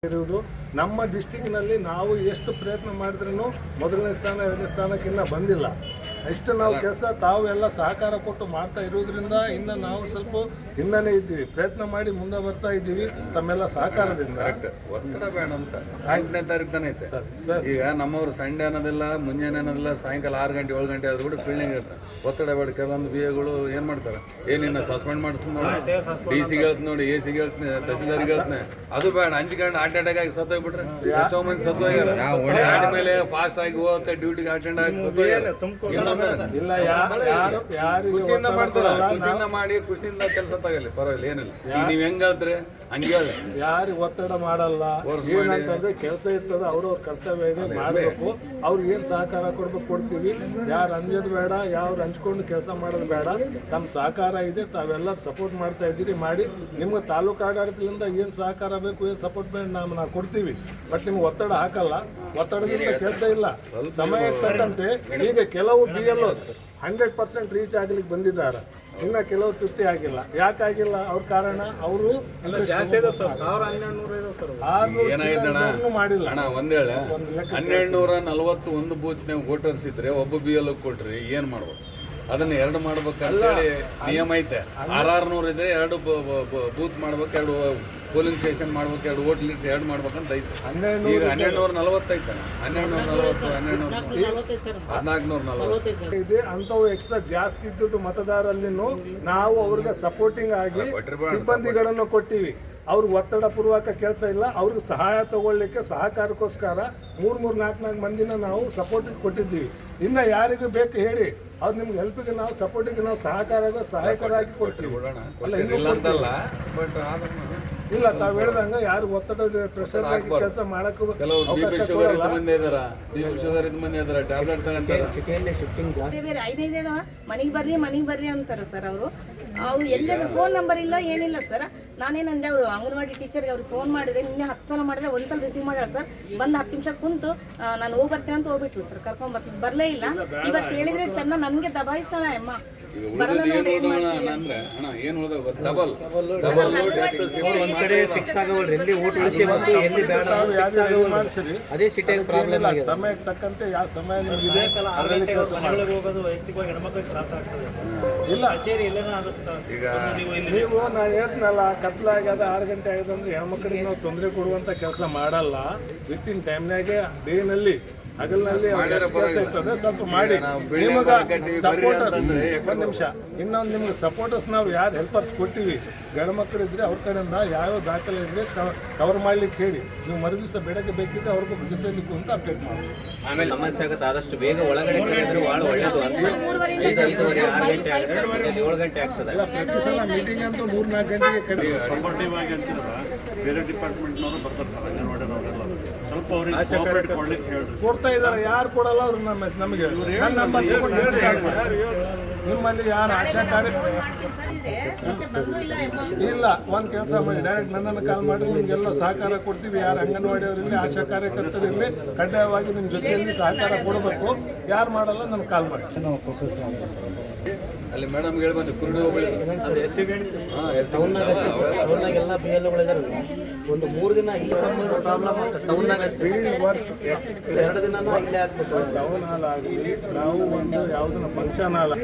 ಇರುವುದು ನಮ್ಮ ಡಿಸ್ಟಿಕ್ನಲ್ಲಿ ನಾವು ಎಷ್ಟು ಪ್ರಯತ್ನ ಮಾಡಿದ್ರೂ ಮೊದಲನೇ ಸ್ಥಾನ ಎರಡನೇ ಸ್ಥಾನಕ್ಕಿನ್ನ ಬಂದಿಲ್ಲ. ಇಷ್ಟು ನಾವು ಕೆಲಸ ತಾವು ಎಲ್ಲ ಸಹಕಾರ ಕೊಟ್ಟು ಮಾಡ್ತಾ ಇರೋದ್ರಿಂದ ಇನ್ನು ನಾವು ಸ್ವಲ್ಪ ಹಿಂದನೇ ಇದ್ದೀವಿ. ಪ್ರಯತ್ನ ಮಾಡಿ ಮುಂದೆ ಬರ್ತಾ ಇದ್ದೀವಿ ತಮ್ಮೆಲ್ಲ ಸಹಕಾರದಿಂದ. ಒತ್ತಡ ಬೇಡ ಅಂತ 8ನೇ ತಾರೀಕು ತಾನೇ ಐತೆ ಈಗ ನಮ್ಮವ್ರು ಸಂಡೇ ಅನ್ನೋದಿಲ್ಲ, ಮುಂಜಾನೆ ಅನ್ನೋದಿಲ್ಲ, ಸಾಯಂಕಾಲ 6 ಗಂಟೆ 7 ಗಂಟೆ ಆದ್ರೂ ಕೂಡ ಫೀಲ್ಡಿಂಗ್ ಇರ್ತಾರೆ. ಒತ್ತಡ ಬೇಡ. ಕೆಲವೊಂದು ಬಿಎಗಳು ಏನು ಮಾಡ್ತಾರೆ, ಏನಿನ್ನ ಸಸ್ಪೆಂಡ್ ಮಾಡಿಸ್ತೀನಿ ನೋಡಿ, DC ಹೇಳ್ತೀನಿ ನೋಡಿ, AC ಹೇಳ್ತೀನಿ, ತಹಸೀಲ್ದಾರ್ಗೆ ಹೇಳ್ತೀನಿ. ಅದು ಬೇಡ. 5 ಗಂಟೆ ಹಾರ್ಟ್ ಅಟ್ಯಾಕ್ ಆಗಿ ಸತ್ತೋಗ್ಬಿಟ್ರೆ ಎಷ್ಟೋ ಮಂದಿ ಸತ್ತೋಗ್ಯಾರ. ಆದ್ಮೇಲೆ ಫಾಸ್ಟ್ ಆಗಿ ಹೋಗಕ್ಕೆ ಡ್ಯೂಟಿಗೆ ಅಟೆಂಡ್ ಆಗಿ ಖುಷಿಯಿಂದ ಮಾಡ್ತಾರ. ಖುಷಿಯಿಂದ ಮಾಡಿ ಖುಷಿಯಿಂದ ಕೆಲಸ ತಗಲಿ, ಪರವಾಗಿಲ್ಲ, ಏನಿಲ್ಲ. ಈಗ ನೀವ್ ಹೆಂಗಾದ್ರೆ ಹಂಗೆ ಯಾರಿಗೆ ಒತ್ತಡ ಮಾಡಲ್ಲ. ಏನಂತಂದ್ರೆ ಕೆಲಸ ಇರ್ತದೆ, ಅವ್ರವ್ರ ಕರ್ತವ್ಯ ಇದೆ, ಮಾಡಬೇಕು. ಅವ್ರಿಗೆ ಏನು ಸಹಕಾರ ಕೊಡ್ಬೇಕು ಕೊಡ್ತೀವಿ. ಯಾರು ಅಂಜೋದು ಬೇಡ, ಯಾರು ಹಂಚ್ಕೊಂಡು ಕೆಲಸ ಮಾಡೋದು ಬೇಡ. ನಮ್ಮ ಸಹಕಾರ ಇದೆ, ತಾವೆಲ್ಲರೂ ಸಪೋರ್ಟ್ ಮಾಡ್ತಾ ಇದ್ದೀರಿ. ಮಾಡಿ ನಿಮ್ಗೆ ತಾಲೂಕು ಆಡಳಿತದಿಂದ ಏನು ಸಹಕಾರ ಬೇಕು, ಏನು ಸಪೋರ್ಟ್ ಬೇಕು ನಾವು ಕೊಡ್ತೀವಿ. ಬಟ್ ನಿಮ್ಗೆ ಒತ್ತಡ ಹಾಕಲ್ಲ. ಒತ್ತಡದಿಂದ ಕೆಲಸ ಇಲ್ಲ. ಸಮಯ ತಕ್ಕಂತೆ ಈಗ ಕೆಲವು BLO 100% ರೀಚ್ ಆಗ್ಲಿಕ್ಕೆ ಬಂದಿದ್ದಾರೆ. ಇನ್ನ ಕೆಲವರು 50 ಆಗಿಲ್ಲ. ಯಾಕಾಗಿಲ್ಲ? ಅವ್ರ ಕಾರಣ ಅವರು ಮಾಡಿಲ್ಲ. ಒಂದ್ ಹೇಳ 1241 ಬೂತ್ ನೀವು ವೋಟರ್ಸ್ ಇದ್ರೆ ಒಬ್ಬ BLO ಕೊಟ್ರಿ, ಏನ್ ಮಾಡ್ಬೋದು? ಅದನ್ನ 2 ಮಾಡ್ಬೇಕಂತೇಳಿ ನಿಯಮ ಐತೆ. 600 ಇದೆ, 2 ಬೂತ್ ಮಾಡ್ಬೇಕು, 2 ಪೋಲಿಂಗ್ ಸ್ಟೇಷನ್ ಮಾಡ್ಬೇಕು, 2 ವೋಟ್ ಲೀಡ್ಸ್ 2 ಮಾಡ್ಬೇಕಂತ ಐತೆ. ಈಗ 1240 ಐತೆ. 1440 ಇದೆ. ಅಂಥವು ಎಕ್ಸ್ಟ್ರಾ ಜಾಸ್ತಿ ಇದ್ದದ್ದು ಮತದಾರಲ್ಲಿನೂ ನಾವು ಅವ್ರಿಗೆ ಸಪೋರ್ಟಿಂಗ್ ಆಗಿ ಸಿಬ್ಬಂದಿಗಳನ್ನು ಕೊಟ್ಟಿವಿ. ಅವ್ರಿಗೆ ಒತ್ತಡ ಪೂರ್ವಕ ಕೆಲಸ ಇಲ್ಲ. ಅವ್ರಿಗೆ ಸಹಾಯ ತಗೊಳ್ಳಿಕ್ಕೆ ಸಹಕಾರಕ್ಕೋಸ್ಕರ 3-4 ಮಂದಿನ ನಾವು ಸಪೋರ್ಟಿಗೆ ಕೊಟ್ಟಿದ್ದೀವಿ. ಇನ್ನು ಯಾರಿಗೂ ಬೇಕು ಹೇಳಿ, ಅವ್ರು ನಿಮ್ಗೆ ಹೆಲ್ಪಿಗೆ ನಾವು ಸಪೋರ್ಟಿಗೆ ನಾವು ಸಹಾಯಕರಾಗಿ ಕೊಡ್ತೀವಿ. ಇಲ್ಲ, ತಾವು ಹೇಳ್ದಂಗ ಯಾರು ಒತ್ತಡ ಪ್ರೆಷರ್ ಆಗಿ ಕೆಲಸ ಮಾಡಕ್ಕೂ ಮನೆಗೆ ಬರ್ರಿ ಅಂತಾರೆ ಸರ್. ಅವ್ರು ಎಲ್ಲೆಲ್ಲ ಫೋನ್ ನಂಬರ್ ಇಲ್ಲ, ಏನಿಲ್ಲ ಸರ್. ನಾನೇನಂದೆ, ಅವರು ಅಂಗನವಾಡಿ ಟೀಚರ್ಗೆ ಅವ್ರಿಗೆ ಫೋನ್ ಮಾಡಿದ್ರೆ ನಿನ್ನೆ 10 ಸಲ ಮಾಡಿದ್ರೆ 1 ಸಲ ರಿಸೀವ್ ಮಾಡ್ಯಾರ ಸರ್. ಬಂದು 10 ನಿಮಿಷ ಕುಂತು ನಾನು ಹೋಗಿ ಬರ್ತೀನಿ ಅಂತ ಹೋಗ್ಬಿಟ್ಲು ಸರ್. ಕರ್ಕೊಂಡ್ ಬರ್ತೀನಿ, ಬರ್ಲೇ ಇಲ್ಲ. ಇವತ್ತು ಹೇಳಿದ್ರೆ ಚೆನ್ನ ನನ್ಗೆ ದಬಾಯಿಸ್ತಾನ ಅಮ್ಮ. ಅದೇ ಸಿಟಿಯಾಗ ಪ್ರಾಬ್ಲಮ್ ಆಗಿದೆ. ಸಮಯಕ್ಕೆ ತಕ್ಕಂತೆ ಯಾವ ಸಮಯ ನಿಮಗಿದೆ ಇಲ್ಲ. ನೀವು ನಾನು ಹೇಳ್ತೀನಲ್ಲ, ಕತ್ಲಾಗ್ಯದ 6 ಗಂಟೆ ಆಗಿದೆ ಅಂದ್ರೆ ಹೆಣ್ಮಕ್ಳಿಗೆ ನಾವು ತೊಂದರೆ ಕೊಡುವಂತ ಕೆಲಸ ಮಾಡಲ್ಲ. ವಿತಿನ್ ಟೈಮ್ನಾಗೆ ಡೇನಲ್ಲಿ ಹಗಲಿನಲ್ಲಿ ಕೆಲಸ ಇರ್ತದೆ, ಸ್ವಲ್ಪ ಮಾಡಿ. ನಿಮಗೆ ಸಪೋರ್ಟರ್ಸ್, 1 ನಿಮಿಷ, ಇನ್ನೊಂದು ನಿಮ್ಗೆ ಸಪೋರ್ಟರ್ಸ್ ನಾವು ಯಾರು ಹೆಲ್ಪರ್ಸ್ ಕೊಟ್ಟಿವಿ, ಗಂಡು ಮಕ್ಕಳು ಇದ್ರೆ ಅವ್ರ ಕಡೆಯಿಂದ ಯಾವ ದಾಖಲೆ ಇದ್ರೆ ಕವರ್ ಮಾಡ್ಲಿಕ್ಕೆ ಹೇಳಿ. ನೀವು ಮರುದಿವಸ ಬೆಳಗ್ಗೆ ಬೇಕಿದ್ರೆ ಅವ್ರಿಗೂ ಜೊತೆಲಿ ಅಂತ ಅಪ್ಡೇಟ್ ಮಾಡಿ. ಆಮೇಲೆ ಸಮಸ್ಯೆ ಆಗುತ್ತೆ, ಆದಷ್ಟು ಬೇಗ ಒಳಗಡೆ ಕರೆದ್ರೆ ಭಾಳ ಒಳ್ಳೇದು. 5-5:30 6 ಗಂಟೆ ಆಗುತ್ತೆ, 7 ಗಂಟೆ ಆಗ್ತದೆ. ಪ್ರತಿ ಸಲ ಮೀಟಿಂಗ್ ಅಂತೂ 3-4 ಗಂಟೆಗೆ ಕರೀ. ಸಪೋರ್ಟಿವ್ ಆಗಿ ಅಂತಿದ್ರೆ ಬೇರೆ ಡಿಪಾರ್ಟ್ಮೆಂಟ್ನವರು ಬರ್ತಾರೆ, ಅಂಗನವಾಡಿನವರೆಲ್ಲ ಸ್ವಲ್ಪ ಅವ್ರಿಗೆ ಕೊಡ್ತಾ ಇದ್ದಾರೆ. ಯಾರು ಕೊಡಲ್ಲ ಅವ್ರು ನಮಗೆ ನಿಮ್ಮಲ್ಲಿ ಯಾರು ಆಶಾ ಇಲ್ಲ. ಒಂದು ಕೆಲಸ ಮಾಡಿ, ಡೈರೆಕ್ಟ್ ನನ್ನನ್ನು ಕಾಲ್ ಮಾಡಿ, ನಿಮ್ಗೆಲ್ಲ ಸಹಕಾರ ಕೊಡ್ತೀವಿ. ಯಾರು ಅಂಗನವಾಡಿ ಅವರಿರಲಿ, ಆಶಾ ಕಾರ್ಯಕರ್ತರಿರಲಿ, ಕಡ್ಡಾಯವಾಗಿ ನಿಮ್ಮ ಜೊತೆಯಲ್ಲಿ ಸಹಕಾರ ಕೊಡಬೇಕು. ಯಾರು ಮಾಡಲ್ಲ ನನಗೆ ಕಾಲ್ ಮಾಡಿ. ಅಲ್ಲಿ ಮೇಡಮ್ ಹೇಳ್ಬಂದು ಕುರುಡು ಟೌನ್ನಾಗೆಲ್ಲ BLOಗಳಿದ್ದಾರೆ. ಒಂದು 3 ದಿನ ಇಲ್ಲಿ ಪ್ರಾಬ್ಲಮ್ ಅಂತ ಟೌನ್ನಾಗ ಫೀಲ್ಡ್ ವರ್ಕ್ 2 ದಿನ ಇಲ್ಲೇ ಆಗ್ಬೇಕು. ಟೌನ್ ಹಾಲ್ ಆಗಲಿ, ನಾವು ಒಂದು ಯಾವುದನ್ನ ಫಂಕ್ಷನ್ ಹಾಲ್